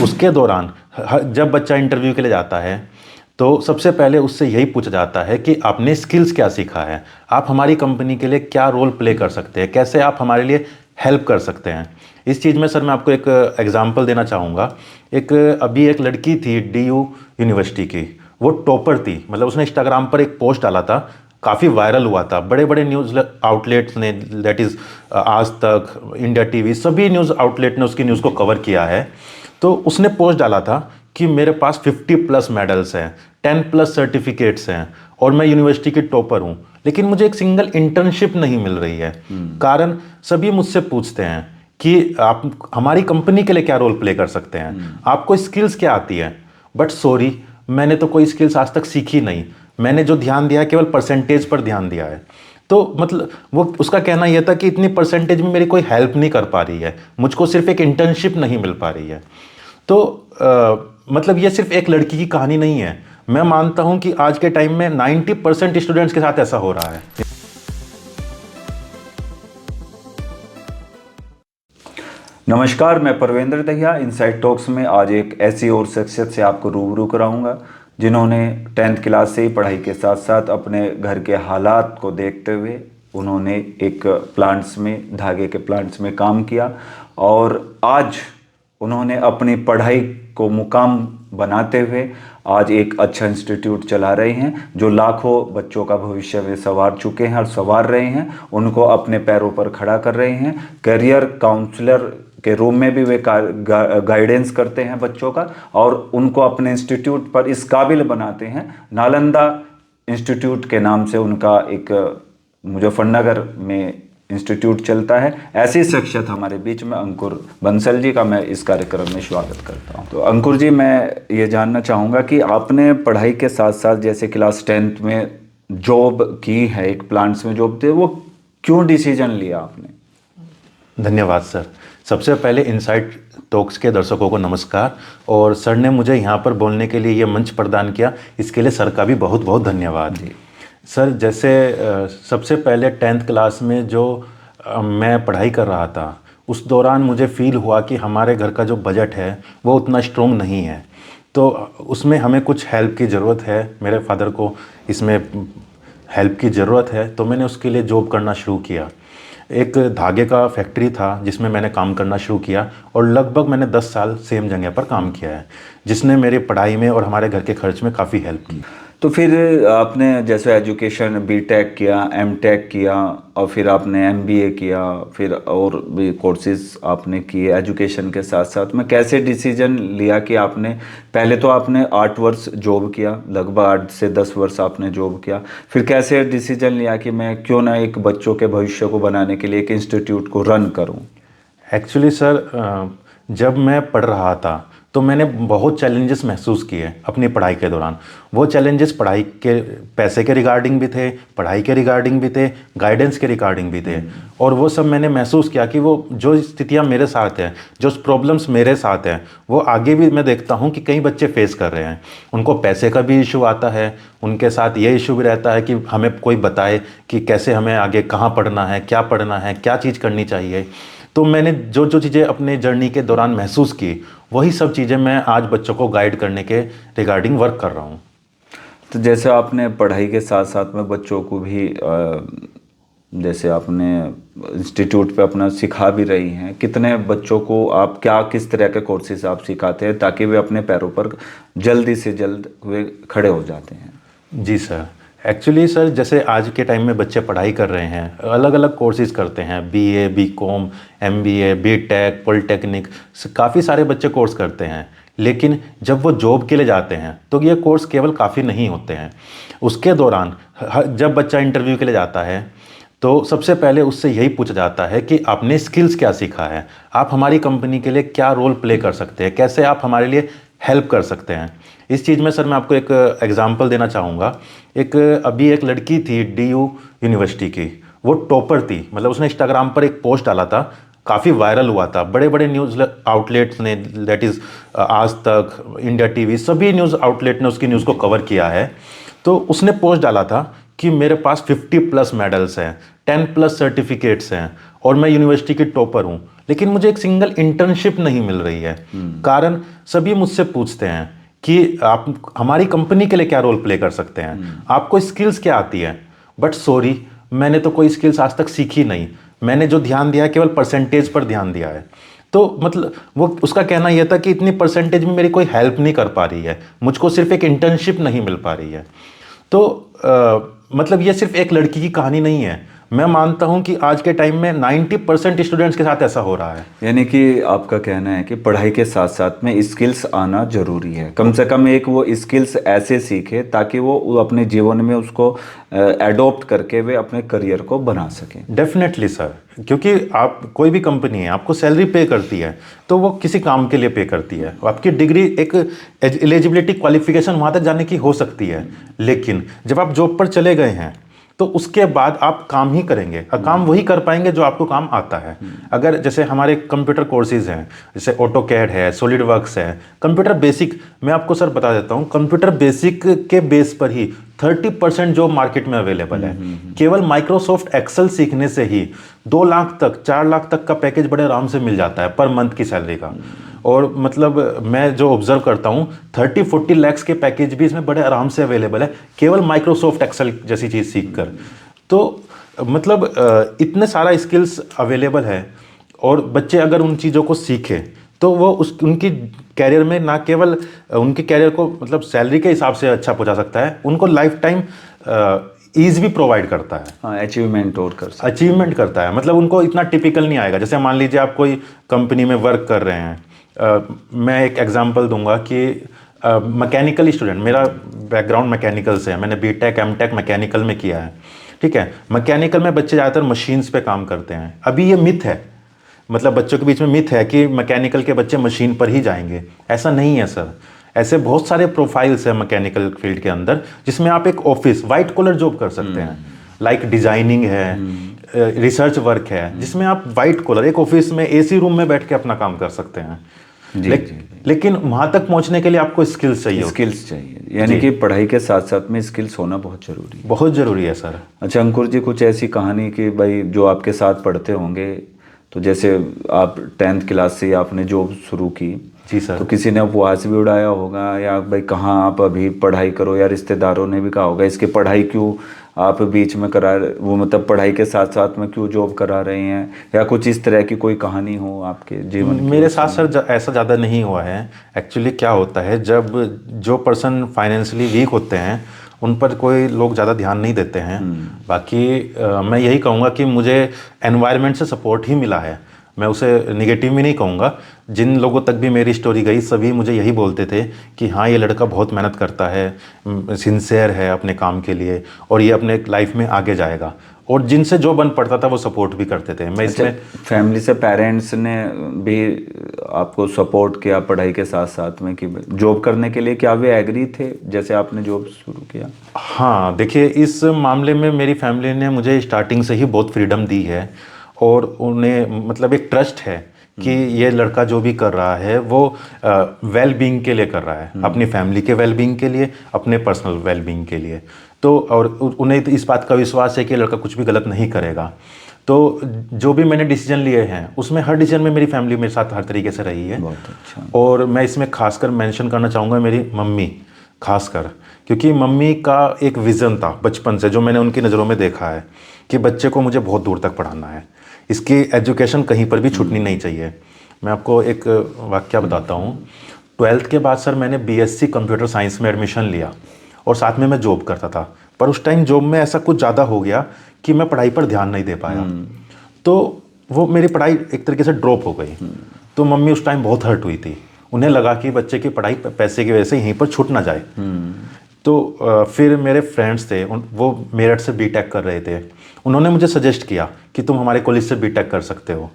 उसके दौरान जब बच्चा इंटरव्यू के लिए जाता है तो सबसे पहले उससे यही पूछा जाता है कि आपने स्किल्स क्या सीखा है, आप हमारी कंपनी के लिए क्या रोल प्ले कर सकते हैं, कैसे आप हमारे लिए हेल्प कर सकते हैं। इस चीज़ में सर मैं आपको एक एग्जांपल देना चाहूँगा। अभी एक लड़की थी DU यूनिवर्सिटी की, वो टॉपर थी। मतलब उसने इंस्टाग्राम पर एक पोस्ट डाला था, काफ़ी वायरल हुआ था। बड़े बड़े न्यूज़ आउटलेट्स ने, दैट इज़ आज तक, इंडिया TV, सभी न्यूज़ आउटलेट ने उसकी न्यूज़ को कवर किया है। तो उसने पोस्ट डाला था कि मेरे पास 50+ मेडल्स हैं, 10+ सर्टिफिकेट्स हैं और मैं यूनिवर्सिटी की टॉपर हूँ, लेकिन मुझे एक सिंगल इंटर्नशिप नहीं मिल रही है। कारण सभी मुझसे पूछते हैं कि आप हमारी कंपनी के लिए क्या रोल प्ले कर सकते हैं, आपको स्किल्स क्या आती है। बट सॉरी, मैंने तो कोई स्किल्स आज तक सीखी नहीं। मैंने जो ध्यान दिया है केवल परसेंटेज पर ध्यान दिया है। तो मतलब वो उसका कहना यह था कि इतनी परसेंटेज में मेरी कोई हेल्प नहीं कर पा रही है, मुझको सिर्फ एक इंटर्नशिप नहीं मिल पा रही है। तो मतलब ये सिर्फ एक लड़की की कहानी नहीं है। मैं मानता हूं कि आज के टाइम में 90% स्टूडेंट्स के साथ ऐसा हो रहा है। नमस्कार, मैं परवेंद्र दहिया इनसाइड टॉक्स में आज एक ऐसी और शख्सियत से आपको रूबरू कराऊंगा जिन्होंने 10th क्लास से ही पढ़ाई के साथ साथ अपने घर के हालात को देखते हुए उन्होंने एक प्लांट्स में, धागे के प्लांट्स में काम किया और आज उन्होंने अपनी पढ़ाई को मुकाम बनाते हुए आज एक अच्छा इंस्टीट्यूट चला रहे हैं जो लाखों बच्चों का भविष्य वे संवार चुके हैं और संवार रहे हैं, उनको अपने पैरों पर खड़ा कर रहे हैं। करियर काउंसलर के रूम में भी वे गाइडेंस करते हैं बच्चों का और उनको अपने इंस्टीट्यूट पर इस काबिल बनाते हैं। नालंदा इंस्टीट्यूट के नाम से उनका एक मुजफ्फरनगर में इंस्टीट्यूट चलता है। ऐसी शख्सियत हमारे बीच में अंकुर बंसल जी का मैं इस कार्यक्रम में स्वागत करता हूं। तो अंकुर जी, मैं ये जानना चाहूँगा कि आपने पढ़ाई के साथ साथ जैसे क्लास 10th में जॉब की है, एक प्लांट्स में जॉब थे, वो क्यों डिसीजन लिया आपने? धन्यवाद सर। सबसे पहले इनसाइड टॉक्स के दर्शकों को नमस्कार, और सर ने मुझे यहाँ पर बोलने के लिए ये मंच प्रदान किया, इसके लिए सर का भी बहुत बहुत धन्यवाद जी। सर, जैसे सबसे पहले 10th क्लास में जो मैं पढ़ाई कर रहा था, उस दौरान मुझे फ़ील हुआ कि हमारे घर का जो बजट है वो उतना स्ट्रॉन्ग नहीं है। तो उसमें हमें कुछ हेल्प की ज़रूरत है, मेरे फादर को इसमें हेल्प की ज़रूरत है। तो मैंने उसके लिए जॉब करना शुरू किया। एक धागे का फैक्ट्री था जिसमें मैंने काम करना शुरू किया और लगभग मैंने 10 साल सेम जगह पर काम किया है, जिसने मेरी पढ़ाई में और हमारे घर के खर्च में काफ़ी हेल्प की। तो फिर आपने जैसे एजुकेशन B.Tech किया, M.Tech किया और फिर आपने MBA किया, फिर और भी कोर्सेज आपने किए एजुकेशन के साथ साथ में, कैसे डिसीजन लिया कि आपने पहले तो आपने 8 वर्ष जॉब किया, लगभग 8 से 10 वर्ष आपने जॉब किया, फिर कैसे डिसीजन लिया कि मैं क्यों ना एक बच्चों के भविष्य को बनाने के लिए एक इंस्टीट्यूट को रन करूँ? एक्चुअली सर, जब मैं पढ़ रहा था तो मैंने बहुत चैलेंजेस महसूस किए अपनी पढ़ाई के दौरान। वो चैलेंजेस पढ़ाई के पैसे के रिगार्डिंग भी थे, पढ़ाई के रिगार्डिंग भी थे, गाइडेंस के रिगार्डिंग भी थे। और वो सब मैंने महसूस किया कि वो जो स्थितियाँ मेरे साथ हैं, जो प्रॉब्लम्स मेरे साथ हैं, वो आगे भी मैं देखता हूँ कि कई बच्चे फेस कर रहे हैं। उनको पैसे का भी इशू आता है, उनके साथ ये इशू भी रहता है कि हमें कोई बताए कि कैसे हमें आगे कहाँ पढ़ना है, क्या चीज़ करनी चाहिए। तो मैंने जो जो चीज़ें अपने जर्नी के दौरान महसूस की, वही सब चीज़ें मैं आज बच्चों को गाइड करने के रिगार्डिंग वर्क कर रहा हूँ। तो जैसे आपने पढ़ाई के साथ साथ में बच्चों को भी जैसे आपने इंस्टीट्यूट पे अपना सिखा भी रही हैं, कितने बच्चों को आप किस तरह के कोर्सेज आप सिखाते हैं ताकि वे अपने पैरों पर जल्दी से जल्द वे खड़े हो जाते हैं? जी सर, एक्चुअली सर, जैसे आज के टाइम में बच्चे पढ़ाई कर रहे हैं, अलग अलग कोर्सेज करते हैं, BA, BCom, MBA, B.Tech, polytechnic, काफ़ी सारे बच्चे कोर्स करते हैं। लेकिन जब वो जॉब के लिए जाते हैं तो ये कोर्स केवल काफ़ी नहीं होते हैं। उसके दौरान जब बच्चा इंटरव्यू के लिए जाता है तो सबसे पहले उससे यही पूछा जाता है कि आपने स्किल्स क्या सीखा है, आप हमारी कंपनी के लिए क्या रोल प्ले कर सकते हैं, कैसे आप हमारे लिए हेल्प कर सकते हैं। इस चीज़ में सर मैं आपको एक एग्जांपल देना चाहूँगा। अभी एक लड़की थी DU यूनिवर्सिटी की, वो टॉपर थी। मतलब उसने इंस्टाग्राम पर एक पोस्ट डाला था, काफ़ी वायरल हुआ था। बड़े बड़े न्यूज़ आउटलेट्स ने, दैट इज़ आज तक, इंडिया TV, सभी न्यूज़ आउटलेट ने उसकी न्यूज़ को कवर किया है। तो उसने पोस्ट डाला था कि मेरे पास 50+ मेडल्स हैं, 10+ सर्टिफिकेट्स हैं और मैं यूनिवर्सिटी की टॉपर हूँ, लेकिन मुझे एक सिंगल इंटर्नशिप नहीं मिल रही है। कारण सभी मुझसे पूछते हैं कि आप हमारी कंपनी के लिए क्या रोल प्ले कर सकते हैं, आपको स्किल्स क्या आती है। बट सॉरी, मैंने तो कोई स्किल्स आज तक सीखी नहीं। मैंने जो ध्यान दिया है केवल परसेंटेज पर ध्यान दिया है। तो मतलब वो उसका कहना यह था कि इतनी परसेंटेज में मेरी कोई हेल्प नहीं कर पा रही है, मुझको सिर्फ एक इंटर्नशिप नहीं मिल पा रही है। तो मतलब ये सिर्फ एक लड़की की कहानी नहीं है। मैं मानता हूं कि आज के टाइम में 90% स्टूडेंट्स के साथ ऐसा हो रहा है। यानी कि आपका कहना है कि पढ़ाई के साथ साथ में स्किल्स आना जरूरी है, कम से कम एक वो स्किल्स ऐसे सीखे ताकि वो अपने जीवन में उसको एडॉप्ट करके वे अपने करियर को बना सकें। डेफिनेटली सर, क्योंकि आप कोई भी कंपनी है आपको सैलरी पे करती है तो वो किसी काम के लिए पे करती है। आपकी डिग्री एक एलिजिबिलिटी क्वालिफिकेशन वहाँ तक जाने की हो सकती है, लेकिन जब आप जॉब पर चले गए हैं तो उसके बाद आप काम ही करेंगे और काम वही कर पाएंगे जो आपको काम आता है। अगर जैसे हमारे कंप्यूटर कोर्सेज हैं, जैसे ऑटोकैड है, सॉलिड वर्क्स है, कंप्यूटर बेसिक, मैं आपको सर बता देता हूँ, कंप्यूटर बेसिक के बेस पर ही 30% जॉब मार्केट में अवेलेबल है। केवल माइक्रोसॉफ्ट एक्सेल सीखने से ही 2 लाख तक 4 लाख तक का पैकेज बड़े आराम से मिल जाता है पर मंथ की सैलरी का। और मतलब मैं जो ऑब्जर्व करता हूँ 30-40 लैक्स के पैकेज भी इसमें बड़े आराम से अवेलेबल है केवल माइक्रोसॉफ्ट एक्सेल जैसी चीज़ सीख कर। तो मतलब इतने सारा स्किल्स अवेलेबल है और बच्चे अगर उन चीज़ों को सीखें तो वो उनकी कैरियर में ना केवल उनके कैरियर को मतलब सैलरी के हिसाब से अच्छा पहुंचा सकता है, उनको लाइफ टाइम ईज भी प्रोवाइड करता है। हाँ, अचीवमेंट और कर सकते अचीवमेंट करता है, मतलब उनको इतना टिपिकल नहीं आएगा। जैसे मान लीजिए आप कोई कंपनी में वर्क कर रहे हैं, मैं एक एग्जांपल दूंगा कि मैकेनिकल स्टूडेंट, मेरा बैकग्राउंड मैकेनिकल से है, मैंने बीटेक एमटेक मैकेनिकल में किया है, ठीक है। मैकेनिकल में बच्चे ज़्यादातर मशीन्स पे काम करते हैं। अभी ये मिथ है, मतलब बच्चों के बीच में मिथ है कि मैकेनिकल के बच्चे मशीन पर ही जाएंगे। ऐसा नहीं है सर, ऐसे बहुत सारे प्रोफाइल्स हैं मैकेनिकल फील्ड के अंदर जिसमें आप एक ऑफिस वाइट कॉलर जॉब कर सकते हैं। लाइक डिजाइनिंग है, रिसर्च वर्क है, जिसमें आप वाइट कॉलर एक ऑफिस में एसी रूम में बैठ के अपना काम कर सकते हैं। लेकिन वहां तक पहुंचने के लिए आपको स्किल्स चाहिए। स्किल्स चाहिए, यानी कि पढ़ाई के साथ साथ में स्किल्स होना बहुत जरूरी है। बहुत जरूरी है सर। अच्छा अंकुर जी, कुछ ऐसी कहानी कि भाई जो आपके साथ पढ़ते होंगे, तो जैसे आप 10th क्लास से आपने जॉब शुरू की, जी सर, तो किसी ने उपवास भी उड़ाया होगा या भाई कहाँ आप अभी पढ़ाई करो, या रिश्तेदारों ने भी कहा होगा इसके पढ़ाई क्यों आप बीच में करा, वो मतलब पढ़ाई के साथ साथ में क्यों जॉब करा रहे हैं, या कुछ इस तरह की कोई कहानी हो आपके जीवन की? मेरे साथ सर ऐसा ज़्यादा नहीं हुआ है। एक्चुअली क्या होता है, जब जो पर्सन फाइनेंशियली वीक होते हैं उन पर कोई लोग ज़्यादा ध्यान नहीं देते हैं। बाकी मैं यही कहूँगा कि मुझे एनवायरनमेंट से सपोर्ट ही मिला है, मैं उसे निगेटिव भी नहीं कहूँगा। जिन लोगों तक भी मेरी स्टोरी गई सभी मुझे यही बोलते थे कि हाँ ये लड़का बहुत मेहनत करता है, सिंसियर है अपने काम के लिए और ये अपने लाइफ में आगे जाएगा। और जिनसे जो बन पड़ता था वो सपोर्ट भी करते थे। मैं इसमें फैमिली से पेरेंट्स ने भी आपको सपोर्ट किया पढ़ाई के साथ साथ में कि जॉब करने के लिए, क्या वे एग्री थे जैसे आपने जॉब शुरू किया? हाँ देखिए, इस मामले में मेरी फैमिली ने मुझे स्टार्टिंग से ही बहुत फ्रीडम दी है और उन्हें मतलब एक ट्रस्ट है कि ये लड़का जो भी कर रहा है वो वेल बीइंग के लिए कर रहा है, अपनी फैमिली के वेल बीइंग के लिए, अपने पर्सनल वेल बीइंग के लिए। तो और उन्हें इस बात का विश्वास है कि लड़का कुछ भी गलत नहीं करेगा। तो जो भी मैंने डिसीजन लिए हैं उसमें हर डिसीजन में मेरी फैमिली मेरे साथ हर तरीके से रही है। बहुत अच्छा। और मैं इसमें खासकर मेंशन करना चाहूँगा मेरी मम्मी, खासकर क्योंकि मम्मी का एक विज़न था बचपन से जो मैंने उनकी नज़रों में देखा है कि बच्चे को मुझे बहुत दूर तक पढ़ाना है, इसकी एजुकेशन कहीं पर भी छूटनी नहीं चाहिए। मैं आपको एक वाक्य बताता हूँ। 12th के बाद सर मैंने बीएससी कंप्यूटर साइंस में एडमिशन लिया और साथ में मैं जॉब करता था, पर उस टाइम जॉब में ऐसा कुछ ज़्यादा हो गया कि मैं पढ़ाई पर ध्यान नहीं दे पाया। तो वो मेरी पढ़ाई एक तरीके से ड्रॉप हो गई। तो मम्मी उस टाइम बहुत हर्ट हुई थी, उन्हें लगा कि बच्चे की पढ़ाई पैसे की वजह से यहीं पर छूट ना जाए। तो फिर मेरे फ्रेंड्स थे, वो मेरठ से बीटेक कर रहे थे, उन्होंने मुझे सजेस्ट किया कि तुम हमारे कॉलेज से बीटेक कर सकते हो।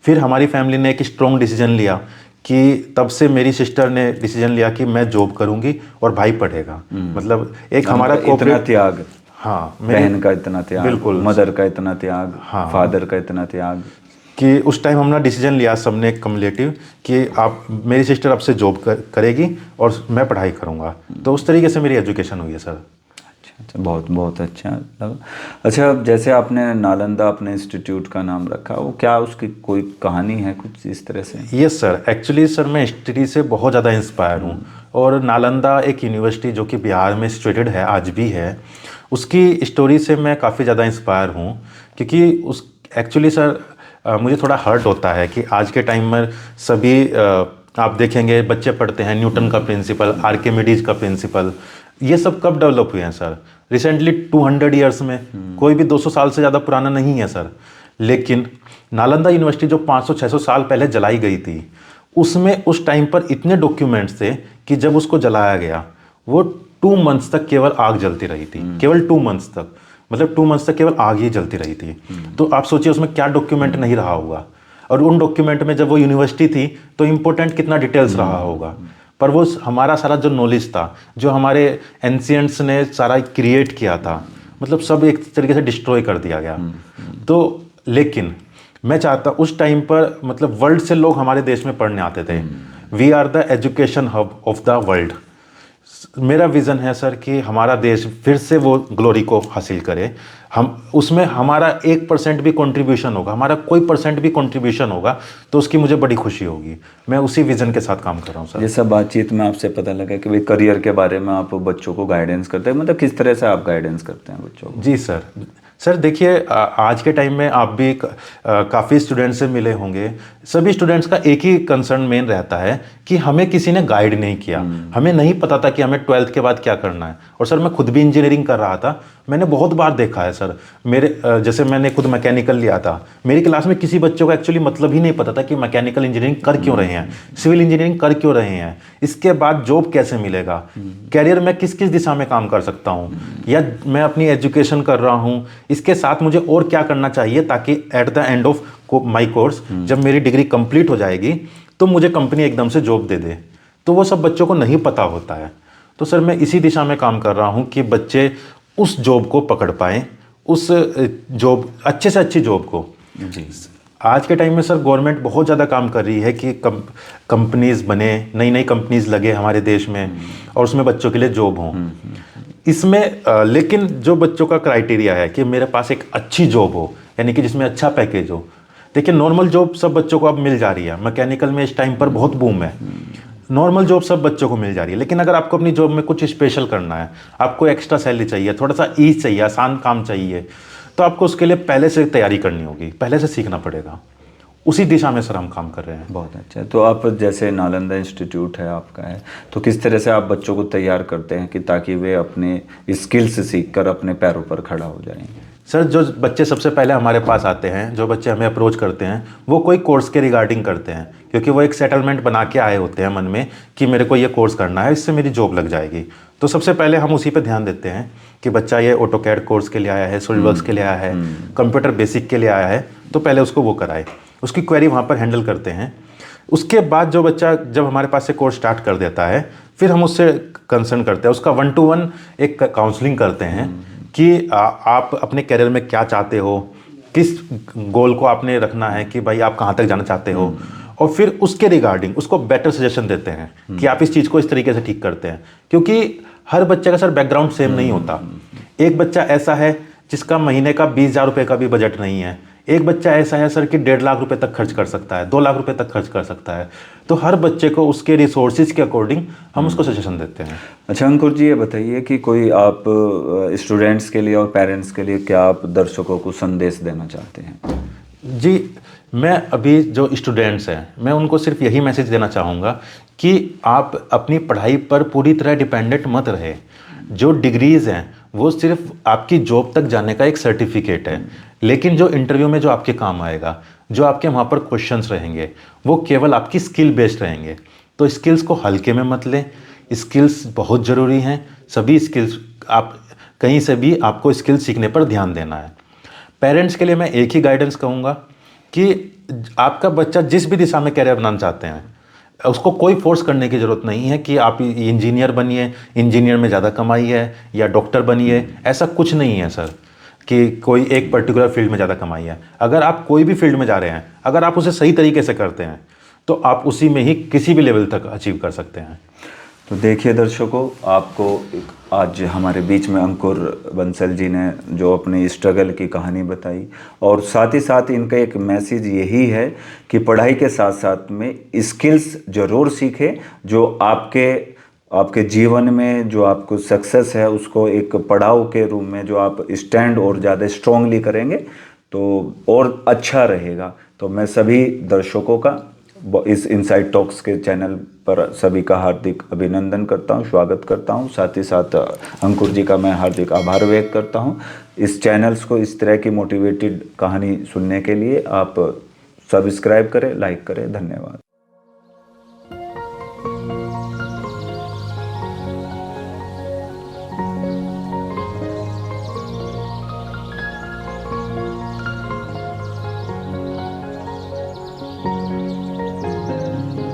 फिर हमारी फैमिली ने एक स्ट्रॉन्ग डिसीजन लिया कि तब से मेरी सिस्टर ने डिसीजन लिया कि मैं जॉब करूंगी और भाई पढ़ेगा। मतलब एक हमारा इतना त्याग, हाँ, बहन का इतना त्याग, बिल्कुल, मदर का इतना त्याग, हाँ, फादर का इतना त्याग, कि उस टाइम हमने डिसीजन लिया सबने कम्युलेटिव कि आप मेरी सिस्टर अब से जॉब करेगी और मैं पढ़ाई करूंगा। तो उस तरीके से मेरी एजुकेशन हुई है सर। अच्छा, अच्छा, बहुत बहुत अच्छा लगा। अच्छा, अब जैसे आपने नालंदा अपने इंस्टीट्यूट का नाम रखा, वो क्या उसकी कोई कहानी है कुछ इस तरह से? यस सर, एक्चुअली सर मैं हिस्ट्री से बहुत ज़्यादा इंस्पायर हूँ। और नालंदा एक यूनिवर्सिटी जो कि बिहार में सिचुएटेड है, आज भी है, उसकी स्टोरी से मैं काफ़ी ज़्यादा इंस्पायर हूँ। क्योंकि उस एक्चुअली सर मुझे थोड़ा हर्ट होता है कि आज के टाइम में सभी आप देखेंगे बच्चे पढ़ते हैं न्यूटन का प्रिंसिपल, आर्किमिडीज का प्रिंसिपल, ये सब कब डेवलप हुए हैं सर? रिसेंटली 200 ईयर्स में, कोई भी 200 साल से ज़्यादा पुराना नहीं है सर। लेकिन नालंदा यूनिवर्सिटी जो 500-600 साल पहले जलाई गई थी, उसमें उस टाइम पर इतने डॉक्यूमेंट्स थे कि जब उसको जलाया गया, वो 2 मंथ्स तक केवल आग जलती रही थी। केवल 2 मंथ्स तक, मतलब 2 मंथ्स तक केवल आग ही जलती रही थी। तो आप सोचिए उसमें क्या डॉक्यूमेंट नहीं रहा होगा। और उन डॉक्यूमेंट में जब वो यूनिवर्सिटी थी तो इम्पोर्टेंट कितना डिटेल्स रहा होगा। पर वो हमारा सारा जो नॉलेज था, जो हमारे एंशियंट्स ने सारा क्रिएट किया था, मतलब सब एक तरीके से डिस्ट्रॉय कर दिया गया। तो लेकिन मैं चाहता, उस टाइम पर मतलब वर्ल्ड से लोग हमारे देश में पढ़ने आते थे। We are the education hub of the world. मेरा विज़न है सर कि हमारा देश फिर से वो ग्लोरी को हासिल करे। हम उसमें हमारा 1% भी कंट्रीब्यूशन होगा, हमारा कोई परसेंट भी कंट्रीब्यूशन होगा, तो उसकी मुझे बड़ी खुशी होगी। मैं उसी विज़न के साथ काम कर रहा हूँ सर। ये सब बातचीत में आपसे पता लगा कि भाई करियर के बारे में आप बच्चों को गाइडेंस करते हैं, मतलब किस तरह से आप गाइडेंस करते हैं बच्चों को? जी सर। सर देखिए, आज के टाइम में आप भी काफ़ी स्टूडेंट्स से मिले होंगे। सभी स्टूडेंट्स का एक ही कंसर्न मेन रहता है कि हमें किसी ने गाइड नहीं किया, हमें नहीं पता था कि हमें 12th के बाद क्या करना है। और सर मैं खुद भी इंजीनियरिंग कर रहा था, मैंने बहुत बार देखा है सर। मेरे जैसे मैंने खुद मैकेनिकल लिया था, मेरी क्लास में किसी बच्चों को एक्चुअली मतलब ही नहीं पता था कि मैकेनिकल इंजीनियरिंग कर क्यों रहे हैं, सिविल इंजीनियरिंग कर क्यों रहे हैं, इसके बाद जॉब कैसे मिलेगा, कैरियर में किस किस दिशा में काम कर सकता हूँ, या मैं अपनी एजुकेशन कर रहा हूँ, इसके साथ मुझे और क्या करना चाहिए ताकि at the end of my course जब मेरी डिग्री कंप्लीट हो जाएगी तो मुझे कंपनी एकदम से जॉब दे दे। तो वो सब बच्चों को नहीं पता होता है। तो सर मैं इसी दिशा में काम कर रहा हूँ कि बच्चे उस जॉब को पकड़ पाएँ, उस जॉब, अच्छे से अच्छी जॉब को। जी, आज के टाइम में सर गवर्नमेंट बहुत ज़्यादा काम कर रही है कि कंपनीज बने, नई नई कंपनीज लगे हमारे देश में, और उसमें बच्चों के लिए जॉब हों। इसमें लेकिन जो बच्चों का क्राइटेरिया है कि मेरे पास एक अच्छी जॉब हो, यानी कि जिसमें अच्छा पैकेज हो। देखिए नॉर्मल जॉब सब बच्चों को अब मिल जा रही है, मैकेनिकल में इस टाइम पर बहुत बूम है, नॉर्मल जॉब सब बच्चों को मिल जा रही है। लेकिन अगर आपको अपनी जॉब में कुछ स्पेशल करना है, आपको एक्स्ट्रा सैलरी चाहिए, थोड़ा सा ईज चाहिए, आसान काम चाहिए, तो आपको उसके लिए पहले से तैयारी करनी होगी, पहले से सीखना पड़ेगा। उसी दिशा में सर हम काम कर रहे हैं। बहुत अच्छा। तो आप जैसे नालंदा इंस्टीट्यूट है आपका है, तो किस तरह से आप बच्चों को तैयार करते हैं कि ताकि वे अपने स्किल्स सीख कर अपने पैरों पर खड़ा हो जाएं? सर जो बच्चे सबसे पहले हमारे पास आते हैं, जो बच्चे हमें अप्रोच करते हैं, वो कोई कोर्स के रिगार्डिंग करते हैं, क्योंकि वो एक सेटलमेंट बना के आए होते हैं मन में कि मेरे को ये कोर्स करना है, इससे मेरी जॉब लग जाएगी। तो सबसे पहले हम उसी पे ध्यान देते हैं कि बच्चा ये ऑटोकैड कोर्स के लिए आया है, सॉलिडवर्क्स के लिए आया है, कंप्यूटर बेसिक के लिए आया है, तो पहले उसको वो कराए, उसकी क्वेरी वहाँ पर हैंडल करते हैं। उसके बाद जो बच्चा जब हमारे पास से कोर्स स्टार्ट कर देता है, फिर हम उससे कंसर्न करते हैं, उसका 1-to-1 एक काउंसलिंग करते हैं कि आप अपने करियर में क्या चाहते हो, किस गोल को आपने रखना है कि भाई आप कहाँ तक जाना चाहते हो, और फिर उसके रिगार्डिंग उसको बेटर सजेशन देते हैं कि आप इस चीज़ को इस तरीके से ठीक करते हैं। क्योंकि हर बच्चे का सर बैकग्राउंड सेम नहीं होता। एक बच्चा ऐसा है जिसका महीने का 20,000 रुपये का भी बजट नहीं है, एक बच्चा ऐसा है सर कि 1.5 लाख रुपए तक खर्च कर सकता है, 2 लाख रुपए तक खर्च कर सकता है। तो हर बच्चे को उसके रिसोर्सेज के अकॉर्डिंग हम उसको सजेशन देते हैं। अच्छा अंकुर जी, ये बताइए कि कोई आप स्टूडेंट्स के लिए और पेरेंट्स के लिए क्या आप दर्शकों को संदेश देना चाहते हैं? जी, मैं अभी जो स्टूडेंट्स हैं, मैं उनको सिर्फ यही मैसेज देना चाहूँगा कि आप अपनी पढ़ाई पर पूरी तरह डिपेंडेंट मत रहे। जो डिग्रीज़ हैं वो सिर्फ आपकी जॉब तक जाने का एक सर्टिफिकेट है, लेकिन जो इंटरव्यू में जो आपके काम आएगा, जो आपके वहाँ पर क्वेश्चंस रहेंगे, वो केवल आपकी स्किल बेस्ड रहेंगे। तो स्किल्स को हल्के में मत लें, स्किल्स बहुत ज़रूरी हैं। सभी स्किल्स, आप कहीं से भी आपको स्किल सीखने पर ध्यान देना है। पेरेंट्स के लिए मैं एक ही गाइडेंस कहूँगा कि आपका बच्चा जिस भी दिशा में कैरियर बनाना चाहते हैं, उसको कोई फोर्स करने की ज़रूरत नहीं है कि आप इंजीनियर बनिए, इंजीनियर में ज़्यादा कमाई है, या डॉक्टर बनिए। ऐसा कुछ नहीं है सर कि कोई एक पर्टिकुलर फील्ड में ज़्यादा कमाई है। अगर आप कोई भी फील्ड में जा रहे हैं, अगर आप उसे सही तरीके से करते हैं, तो आप उसी में ही किसी भी लेवल तक अचीव कर सकते हैं। तो देखिए दर्शकों, आपको आज हमारे बीच में अंकुर बंसल जी ने जो अपनी स्ट्रगल की कहानी बताई, और साथ ही साथ इनका एक मैसेज यही है कि पढ़ाई के साथ साथ में स्किल्स ज़रूर सीखें जो आपके जीवन में जो आपको सक्सेस है उसको एक पड़ाव के रूप में जो आप स्टैंड और ज़्यादा स्ट्रांगली करेंगे तो और अच्छा रहेगा। तो मैं सभी दर्शकों का इस इनसाइड टॉक्स के चैनल पर सभी का हार्दिक अभिनंदन करता हूं, स्वागत करता हूं। साथ ही साथ अंकुर जी का मैं हार्दिक आभार व्यक्त करता हूं। इस चैनल्स को इस तरह की मोटिवेटेड कहानी सुनने के लिए आप सब्सक्राइब करें, लाइक करें। धन्यवाद।